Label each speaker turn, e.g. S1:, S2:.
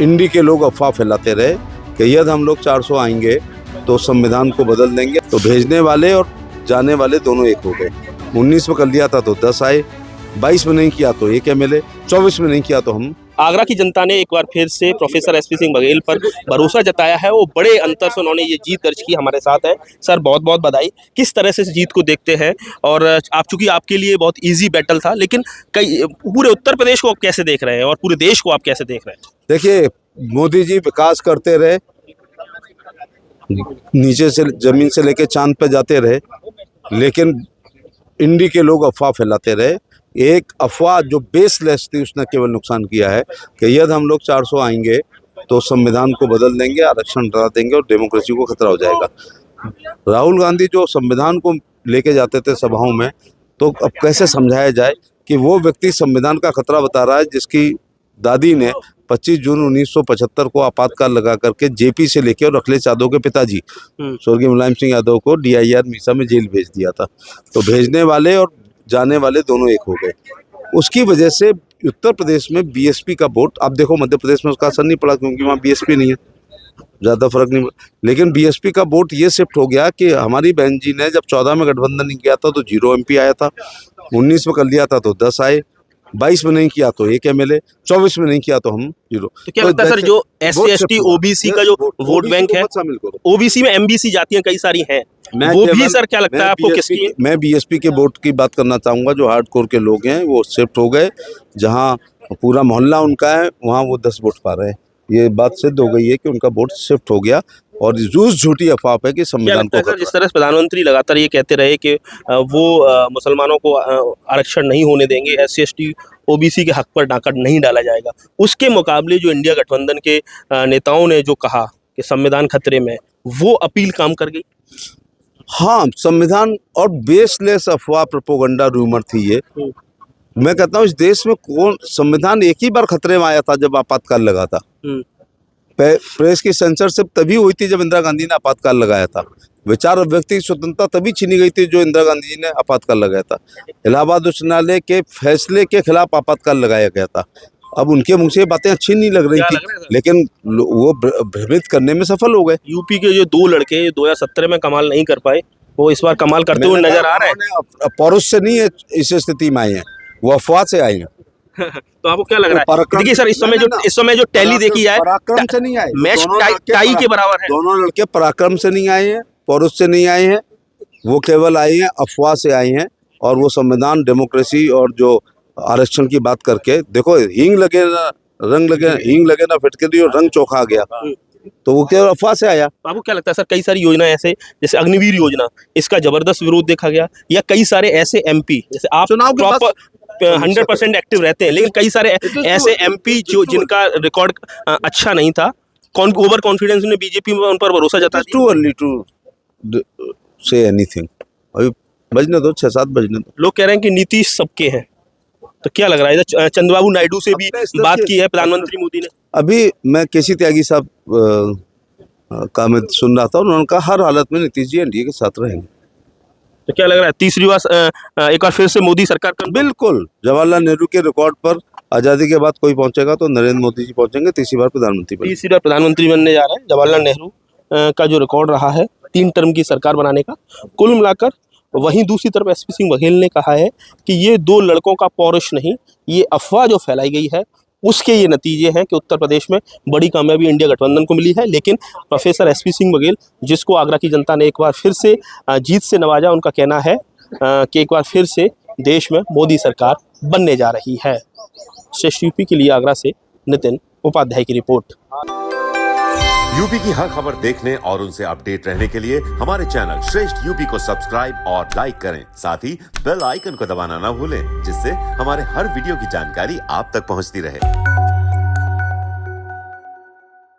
S1: इंडी के लोग अफवाह फैलाते रहे कि यदि हम लोग 400 आएंगे तो संविधान को बदल देंगे, तो भेजने वाले और जाने वाले दोनों एक हो गए। 19 में कर लिया था तो 10 आए, 22 में नहीं किया तो 1 MLA, 24 में नहीं किया तो हम।
S2: आगरा की जनता ने एक बार फिर से प्रोफेसर एसपी सिंह बघेल पर भरोसा जताया है। वो बड़े अंतर से उन्होंने ये जीत दर्ज की। हमारे साथ है सर, बहुत बहुत बधाई। किस तरह से इस जीत को देखते हैं? और आप चूंकि आपके लिए बहुत इजी बैटल था, लेकिन कई पूरे उत्तर प्रदेश को आप कैसे देख रहे हैं और पूरे देश को आप कैसे देख रहे हैं?
S1: देखिए, मोदी जी विकास करते रहे, नीचे से जमीन से लेके चांद पे जाते रहे, लेकिन इंडी के लोग अफवाह फैलाते रहे। एक अफवाह जो बेसलेस थी उसने केवल नुकसान किया है कि यदि हम लोग 400 आएंगे तो संविधान को बदल देंगे, आरक्षण हटा देंगे और डेमोक्रेसी को खतरा हो जाएगा। राहुल गांधी जो संविधान को लेके जाते थे सभाओं में, तो अब कैसे समझाया जाए कि वो व्यक्ति संविधान का खतरा बता रहा है जिसकी दादी ने 25 जून 1975 को आपातकाल लगा करके जेपी से लेके और अखिलेश यादव के पिताजी स्वर्गीय मुलायम सिंह यादव को DIR मीसा में जेल भेज दिया था। तो भेजने वाले और जाने वाले दोनों एक हो गए। उसकी वजह से उत्तर प्रदेश में BSP का वोट, आप देखो मध्य प्रदेश में उसका असर नहीं पड़ा क्योंकि वहाँ BSP नहीं है, ज़्यादा फर्क नहीं पड़ा। लेकिन BSP का वोट ये शिफ्ट हो गया कि हमारी बहन जी ने जब 14 में गठबंधन नहीं किया था तो 0 MP आया था, 19 में कर लिया था तो 10 आए, 22 में नहीं किया तो 1 MLA, 24 में नहीं किया तो हम 0।
S2: तो क्या लगता है सर, जो SC ST OBC का जो वोट बैंक है, OBC में MBC जातियां कई सारी हैं, वो भी सर क्या लगता है आपको किसकी?
S1: मैं BSP के वोट की बात करना चाहूँगा। जो हार्डकोर के लोग हैं वो शिफ्ट हो गए, जहाँ पूरा मोहल्ला उनका है वहाँ वो 10 वोट पा रहे हैं। ये बात सिद्ध हो गई है कि उनका वोट शिफ्ट हो गया और झूठी अफवाह है कि संविधान को।
S2: जिस तरह से प्रधानमंत्री लगातार ये कहते रहे कि वो मुसलमानों को आरक्षण नहीं होने देंगे, SC ST OBC के हक पर डाका नहीं डाला जाएगा, उसके मुकाबले जो इंडिया गठबंधन के नेताओं ने जो कहा कि संविधान खतरे में, वो अपील काम कर गई।
S1: हाँ, संविधान और बेसलेस अफवाह प्रोपोगंडा रूमर थी ये। मैं कहता हूँ इस देश में कौन संविधान एक ही बार खतरे में आया था जब आपातकाल लगा था। प्रेस की सेंसरशिप तभी हुई थी जब इंदिरा गांधी ने आपातकाल लगाया था। विचार अभिव्यक्ति की स्वतंत्रता तभी छीनी गई थी जो इंदिरा गांधी जी ने आपातकाल लगाया था। इलाहाबाद उच्च न्यायालय के फैसले के खिलाफ आपातकाल लगाया गया था। अब उनके मुंह से ये बातें अच्छी नहीं लग रही थी, लेकिन वो भ्रमित करने में सफल हो गए।
S2: यूपी के जो 2 लड़के 2017 में कमाल नहीं कर पाए, वो इस बार कमाल करते हुए नजर आ रहे हैं।
S1: पौरुष से नहीं इस स्थिति में आए हैं, वो अफवाह से आए हैं।
S2: तो आपको क्या लग रहा है? देखिए सर, इस समय जो टैली देखी जाए,
S1: पराक्रम से नहीं आए,
S2: मैच टाई के बराबर है।
S1: दोनों लड़के पराक्रम से नहीं आए हैं, पौरुष से नहीं आए हैं, वो केवल आए हैं अफवाह से आए हैं। और वो संविधान, डेमोक्रेसी और जो आरक्षण की बात करके, देखो हींग लगे ना रंग लगे, हींग लगे ना फिटकरी और रंग चोखा आ गया, तो वो केवल अफवाह से आया।
S2: आपको क्या लगता है सर, कई सारी योजना ऐसे, जैसे अग्निवीर योजना, इसका जबरदस्त विरोध देखा गया, या कई सारे ऐसे MP, जैसे आप
S1: चुनाव के
S2: 100% एक्टिव रहते हैं, लेकिन कई सारे ऐसे MP जो जिनका रिकॉर्ड अच्छा नहीं था, ओवर कॉन्फिडेंस ने बीजेपी में उन पर भरोसा जताया।
S1: Too early to say anything, अभी बजने दो, 6-7 बजने दो।
S2: लोग कह रहे हैं कि नीतीश सबके हैं, तो क्या लग रहा है? इधर चंद्रबाबू नायडू से भी बात की है प्रधानमंत्री मोदी ने।
S1: अभी मैं KC त्यागी साहब का मैं सुन रहा था, उन्होंने कहा हर हालत में नीतीश जी NDA के साथ रहेंगे।
S2: तो क्या लग रहा है, तीसरी बार एक बार फिर से मोदी सरकार का?
S1: बिल्कुल, जवाहरलाल नेहरू के रिकॉर्ड पर आज़ादी के बाद कोई पहुंचेगा तो नरेंद्र मोदी जी पहुंचेंगे, तीसरी बार प्रधानमंत्री बनने।
S2: तीसरी बार प्रधानमंत्री बनने जा रहे हैं। जवाहरलाल नेहरू का जो रिकॉर्ड रहा है 3 टर्म की सरकार बनाने का, कुल मिलाकर। वहीं दूसरी तरफ एसपी सिंह बघेल ने कहा है कि ये 2 लड़कों का पौरुष नहीं, ये अफवाह जो फैलाई गई है उसके ये नतीजे हैं कि उत्तर प्रदेश में बड़ी कामयाबी इंडिया गठबंधन को मिली है। लेकिन प्रोफेसर एसपी सिंह बघेल, जिसको आगरा की जनता ने एक बार फिर से जीत से नवाजा, उनका कहना है कि एक बार फिर से देश में मोदी सरकार बनने जा रही है। श्रेष्ठ यूपी के लिए आगरा से नितिन उपाध्याय की रिपोर्ट।
S3: यूपी की हर खबर देखने और उनसे अपडेट रहने के लिए हमारे चैनल श्रेष्ठ यूपी को सब्सक्राइब और लाइक करें। साथ ही बेल आइकन को दबाना ना भूलें, जिससे हमारे हर वीडियो की जानकारी आप तक पहुंचती रहे।